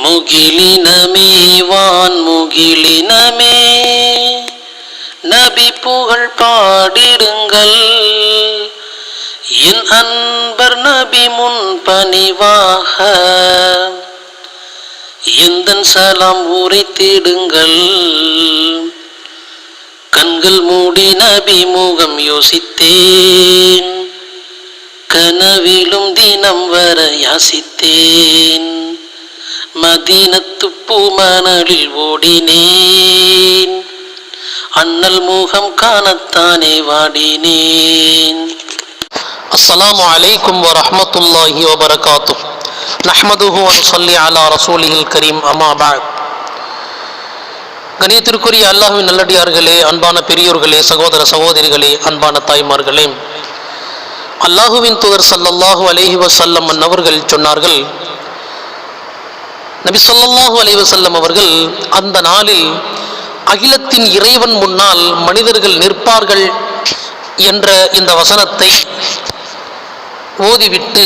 முகிலினமே வான் முகிலினமே நபி புகழ் பாடிடுங்கள். என் அன்பர் நபி முன் பணிவாக எந்தன் சலாம் உரைத்திடுங்கள். கண்கள் மூடி நபி முகம் யோசித்தேன், கனவிலும் தினம் வர யாசித்தேன். மதீனத்து பூமணலில் ஓடினேன், அண்ணல் முகம் காணத்தானே வாடினேன். அஸ்ஸலாமு அலைக்கும் வரஹ்மத்துல்லாஹி வபரகாத்துஹ். நஹ்மதுஹு வ நுஸல்லி அலா ரசூலிஹில் கரீம். அம்மா பஅத். கணியத்திற்குரிய அல்லாஹ்வின் நல்லடியார்களே, அன்பான பெரியோர்களே, சகோதர சகோதரிகளே, அன்பான தாய்மார்களே, அல்லாஹுவின் தூதர் ஸல்லல்லாஹு அலைஹி வஸல்லம் அவர்கள் சொன்னார்கள், நபி ஸல்லல்லாஹு அலைஹி வஸல்லம் அவர்கள் அந்த நாளில் அகிலத்தின் இறைவன் முன்னால் மனிதர்கள் நிற்பார்கள் என்ற இந்த வசனத்தை ஓதிவிட்டு,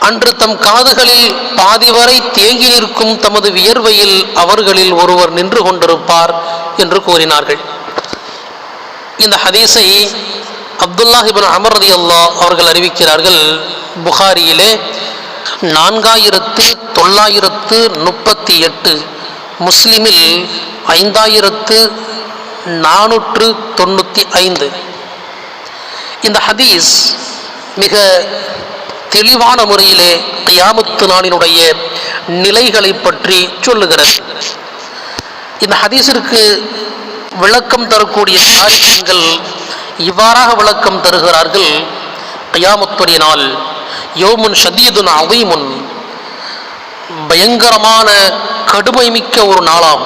அன்று தம் காதுகளில் பாதி வரை தேங்கி நிற்கும் தமது வியர்வையில் அவர்களில் ஒருவர் நின்று கொண்டிருப்பார் என்று கூறினார்கள். இந்த ஹதீஸை அப்துல்லாஹ் இப்னு உமர் ரலியல்லாஹு அவர்கள் அறிவிக்கிறார்கள். புகாரியிலே 4938, முஸ்லிமில் 5495. இந்த ஹதீஸ் மிக தெளிவான முறையிலே கியாமத்து நாளினுடைய நிலைகளை பற்றி சொல்லுகிறது. இந்த ஹதீஸிற்கு விளக்கம் தரக்கூடிய தாரிகீன்கள் இவ்வாறாக விளக்கம் தருகிறார்கள். கியாமத்துடைய நாள் யௌமுன் ஷதீதுன் அதீமுன், பயங்கரமான கடுமை மிக்க ஒரு நாளாம்.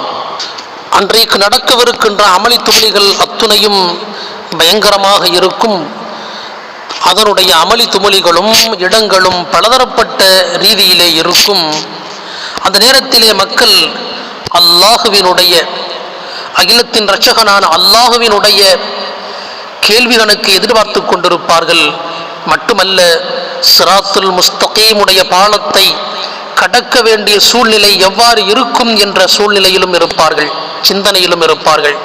அன்றைக்கு நடக்கவிருக்கின்ற அமளி துமளிகள் அத்துணையும் பயங்கரமாக இருக்கும். அதனுடைய அமளி துமளிகளும் இடங்களும் பலதரப்பட்ட ரீதியிலே இருக்கும். அந்த நேரத்திலே மக்கள் அல்லாஹுவினுடைய, அகிலத்தின் இரட்சகனான அல்லாஹுவினுடைய கேள்விகளுக்கு எதிர்பார்த்து கொண்டிருப்பார்கள். மட்டுமல்ல, சிராத்துல் முஸ்தகீமுடைய பாலத்தை கடக்க வேண்டிய சூழ்நிலை எவ்வாறு இருக்கும் என்ற சூழ்நிலையிலும் இருப்பார்கள், சிந்தனையிலும் இருப்பார்கள்.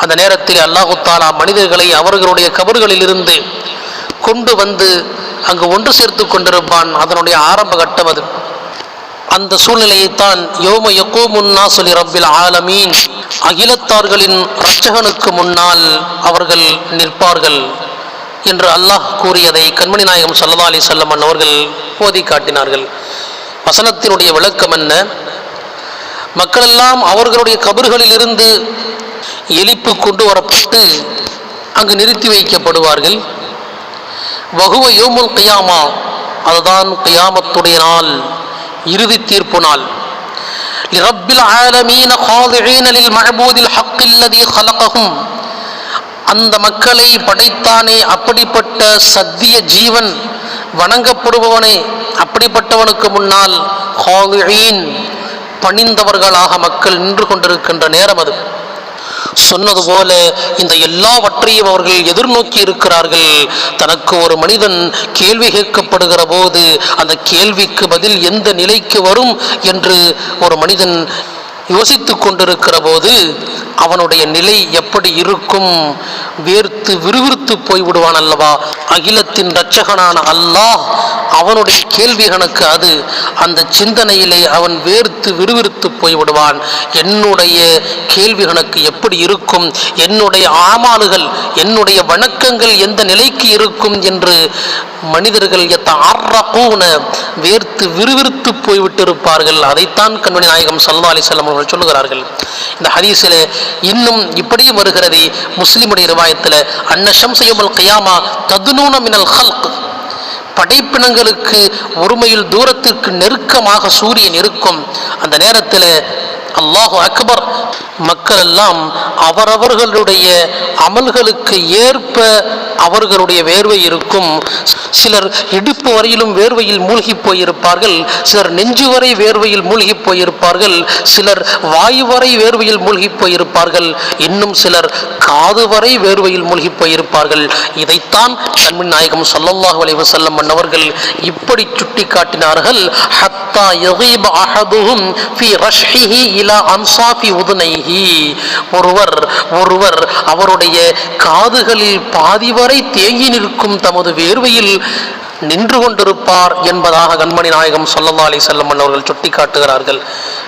அந்த நேரத்தில் அல்லாஹு தஆலா மனிதர்களை அவர்களுடைய கபர்களில் இருந்து கொண்டு வந்து அங்கு ஒன்று சேர்த்து கொண்டிருப்பான். அதனுடைய ஆரம்ப கட்டம் அது. அந்த சூழ்நிலையைத்தான் யௌம யகூமுன் நாஸு லிரப்பில் ஆலமீன், அகிலத்தார்களின் இரட்சகனுக்கு முன்னால் அவர்கள் நிற்பார்கள் என்று அல்லாஹ் கூறியதை கண்மணி நாயகம் ஸல்லல்லாஹு அலைஹி வஸல்லம் அவர்கள் ஓதி காட்டினார்கள். வசனத்தினுடைய விளக்கம் என்ன? மக்களெல்லாம் அவர்களுடைய கபர்களில் இருந்து எழுப்பி கொண்டு வரப்பட்டு அங்கு நிறுத்தி வைக்கப்படுவார்கள். வஹுவ யௌமுல் கியாமா, அதுதான் கியாமத்துடைய நாள், இறுதி தீர்ப்பு நாள். லிரப்பில் ஆலமீன காதிஈன லில் மஅபூதில் ஹக்கில் லதீ ஹலகஹும், அந்த மக்களை படைத்தானே அப்படிப்பட்ட சத்திய ஜீவன், வணங்கப்படுபவனே, அப்படிப்பட்டவனுக்கு முன்னால் காதிஈன், பணிந்தவர்களாக மக்கள் நின்று கொண்டிருக்கின்ற நேரம் அது. சொன்னது போல இந்த எல்லாவற்றையும் அவர்கள் எதிர்நோக்கி இருக்கிறார்கள். தனக்கு ஒரு மனிதன் கேள்வி கேட்கப்படுகிற போது அந்த கேள்விக்கு பதில் எந்த நிலைக்கு வரும் என்று ஒரு மனிதன் யோசித்து கொண்டிருக்கிற போது அவனுடைய நிலை எப்படி இருக்கும்? வேர்த்து விறுவிறுத்து போய்விடுவான் அல்லவா? அகிலத்தின் இரட்சகனான அல்லாஹ் அவனுடைய கேள்வி கணக்கு அது. அந்த சிந்தனையிலே அவன் வேர்த்து விறுவிறுத்து போய்விடுவான். என்னுடைய கேள்வி கணக்கு எப்படி இருக்கும்? என்னுடைய ஆமால்கள், என்னுடைய வணக்கங்கள் எந்த நிலைக்கு இருக்கும் என்று மனிதர்கள் வேர்த்து விறுவிறுத்து போய்விட்டிருப்பார்கள். அதைத்தான் கண்மணி நாயகம் ஸல்லல்லாஹு அலைஹி வஸல்லம் அவர்கள் சொல்லுகிறார்கள். இந்த ஹதீஸிலே இன்னும் இப்படியும் வருகிறது. முஸ்லிமுடைய ரிவாயத்தில் அன்ன ஷம்ஸ யௌமல் கியாமா ததுனூன மினல் ஹல்க், படைப்பினங்களுக்கு ஒருமையில் தூரத்திற்கு நெருக்கமாக சூரியன் இருக்கும். அந்த நேரத்தில் அல்லாஹு அக்பர். மக்கள் எல்லாம் அவரவர்களுடைய அமல்களுக்கு ஏற்ப அவர்களுடைய வேர்வை இருக்கும். சிலர் இடுப்பு வரையிலும் வேர்வையில் மூழ்கி போயிருப்பார்கள், சிலர் நெஞ்சு வரை வேர்வையில் மூழ்கி போயிருப்பார்கள், சிலர் வாயு வரை வேர்வையில் மூழ்கி போயிருப்பார்கள், இன்னும் சிலர் காது வரை வேர்வையில் மூழ்கி போயிருப்பார்கள். இதைத்தான் கண்மணி நாயகம் ஸல்லல்லாஹு அலைஹி வஸல்லம் அவர்கள் இப்படி சுட்டி காட்டினார்கள். ஹத்தா யகீப அஹதுஹும் ஃபீ ரஷ்ஹிஹி இலா அன்சாஃபி உதுனைஹி. ஒருவர் அவருடைய காதுகளில் பாதி வரை தேங்கி நிற்கும் தமது வேர்வையில் நின்று கொண்டிருப்பார் என்பதாக கண்மணி நாயகம் ஸல்லல்லாஹு அலைஹி வஸல்லம் அவர்கள் சுட்டி காட்டுகிறார்கள்.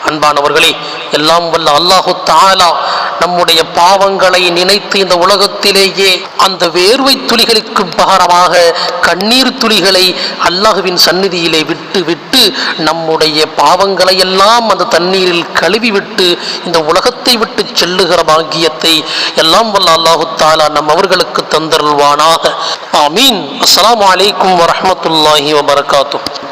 அன்பானவர்களே, எல்லாம் வல்ல அல்லாஹு தஆலா நம்முடைய பாவங்களை நினைத்து இந்த உலகத்திலேயே அந்த வேர்வை துளிகளுக்கு பகரமாக கண்ணீர் துளிகளை அல்லாஹ்வின் சந்நிதியிலே விட்டு நம்முடைய பாவங்களை எல்லாம் அந்த தண்ணீரில் கழுவி விட்டு இந்த உலகத்தை விட்டு செல்லுகிற பாக்கியத்தை எல்லாம் வல்ல அல்லாஹு தஆலா நம் அவர்களுக்கு தந்தருள்வானாக. ஆமீன். அஸ்ஸலாமு அலைக்கும் வரஹ்மத்துல்லாஹி வபரகாத்துஹு.